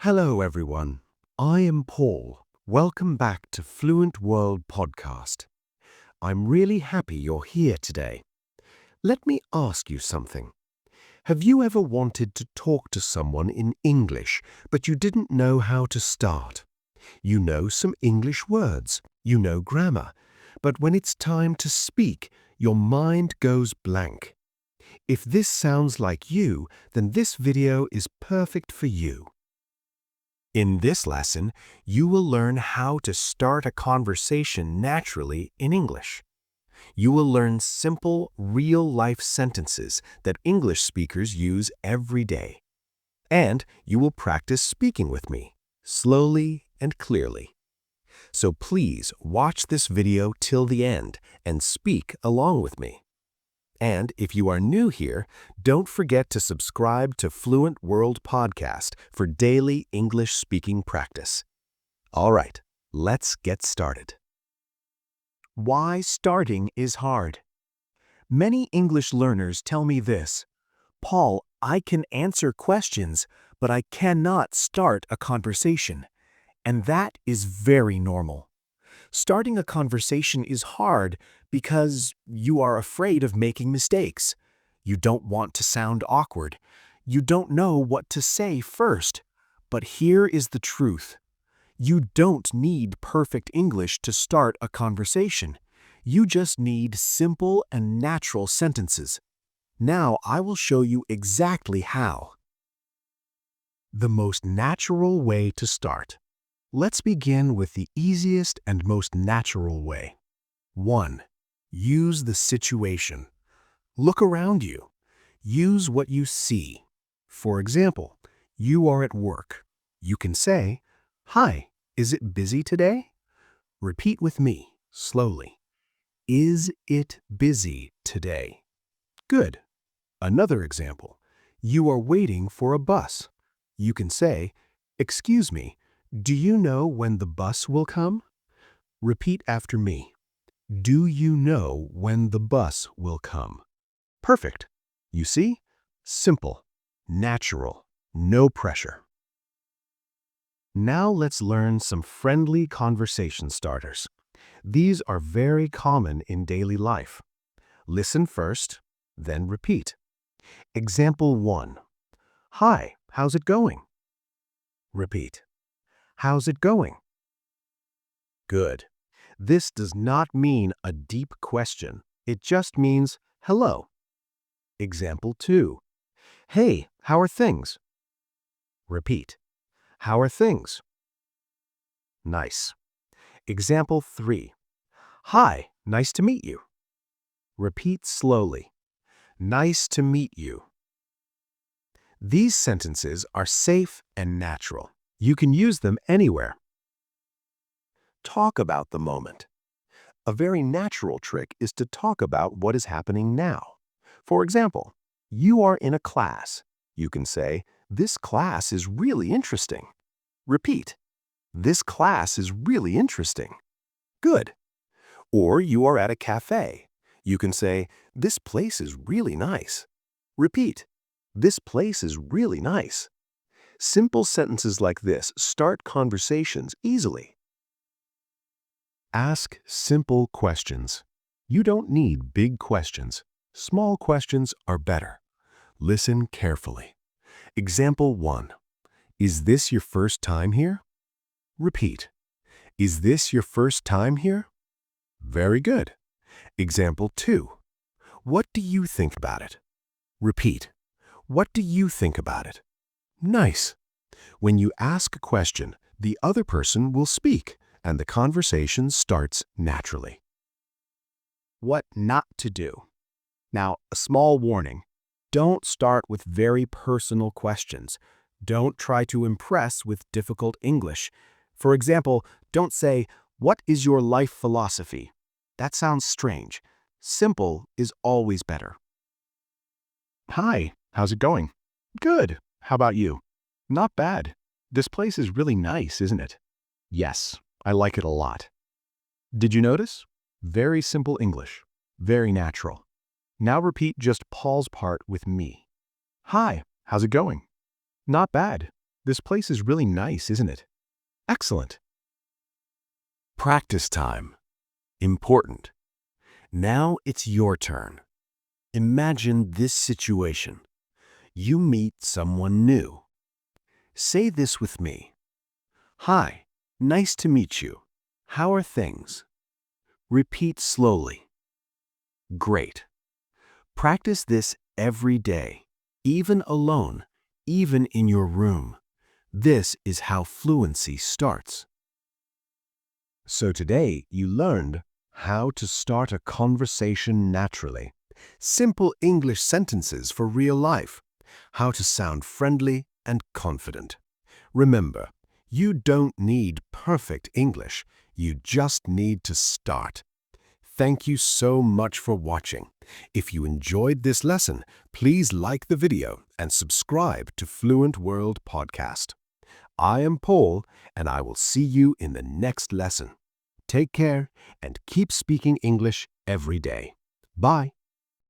Hello, everyone. I am Paul. Welcome back to Fluent World Podcast. I'm really happy you're here today. Let me ask you something. Have you ever wanted to talk to someone in English, but you didn't know how to start? You know some English words, you know grammar, but when it's time to speak, your mind goes blank. If this sounds like you, then this video is perfect for you. In this lesson, you will learn how to start a conversation naturally in English. You will learn simple, real-life sentences that English speakers use every day. And you will practice speaking with me, slowly and clearly. So please watch this video till the end and speak along with me. And if you are new here, don't forget to subscribe to Fluent World Podcast for daily English speaking practice. All right, let's get started. Why starting is hard. Many English learners tell me this: Paul, I can answer questions, but I cannot start a conversation. And that is very normal. Starting a conversation is hard because you are afraid of making mistakes. You don't want to sound awkward. You don't know what to say first. But here is the truth. You don't need perfect English to start a conversation. You just need simple and natural sentences. Now I will show you exactly how. The most natural way to start. Let's begin with the easiest and most natural way. 1. Use the situation. Look around you. Use what you see. For example, you are at work. You can say, "Hi, is it busy today?" Repeat with me, slowly. Is it busy today? Good. Another example. You are waiting for a bus. You can say, "Excuse me, do you know when the bus will come?" Repeat after me. Do you know when the bus will come? Perfect. You see? Simple, natural, no pressure. Now let's learn some friendly conversation starters. These are very common in daily life. Listen first, then repeat. Example 1. Hi, how's it going? Repeat. How's it going? Good. This does not mean a deep question. It just means hello. Example 2. Hey, how are things? Repeat. How are things? Nice. Example 3. Hi, nice to meet you. Repeat slowly. Nice to meet you. These sentences are safe and natural. You can use them anywhere. Talk about the moment. A very natural trick is to talk about what is happening now. For example, you are in a class. You can say, "This class is really interesting." Repeat. This class is really interesting. Good. Or you are at a cafe. You can say, "This place is really nice." Repeat. This place is really nice. Simple sentences like this start conversations easily. Ask simple questions. You don't need big questions. Small questions are better. Listen carefully. Example 1. Is this your first time here? Repeat. Is this your first time here? Very good. Example 2. What do you think about it? Repeat. What do you think about it? Nice. When you ask a question, the other person will speak, and the conversation starts naturally. What not to do. Now, a small warning. Don't start with very personal questions. Don't try to impress with difficult English. For example, don't say, "What is your life philosophy?" That sounds strange. Simple is always better. Hi, how's it going? Good. How about you? Not bad. This place is really nice, isn't it? Yes, I like it a lot. Did you notice? Very simple English. Very natural. Now repeat just Paul's part with me. Hi, how's it going? Not bad. This place is really nice, isn't it? Excellent. Practice time. Important. Now it's your turn. Imagine this situation. You meet someone new. Say this with me. Hi, nice to meet you. How are things? Repeat slowly. Great. Practice this every day, even alone, even in your room. This is how fluency starts. So today you learned how to start a conversation naturally. Simple English sentences for real life. How to sound friendly and confident. Remember, you don't need perfect English. You just need to start. Thank you so much for watching. If you enjoyed this lesson, please like the video and subscribe to Fluent World Podcast. I am Paul, and I will see you in the next lesson. Take care and keep speaking English every day. Bye.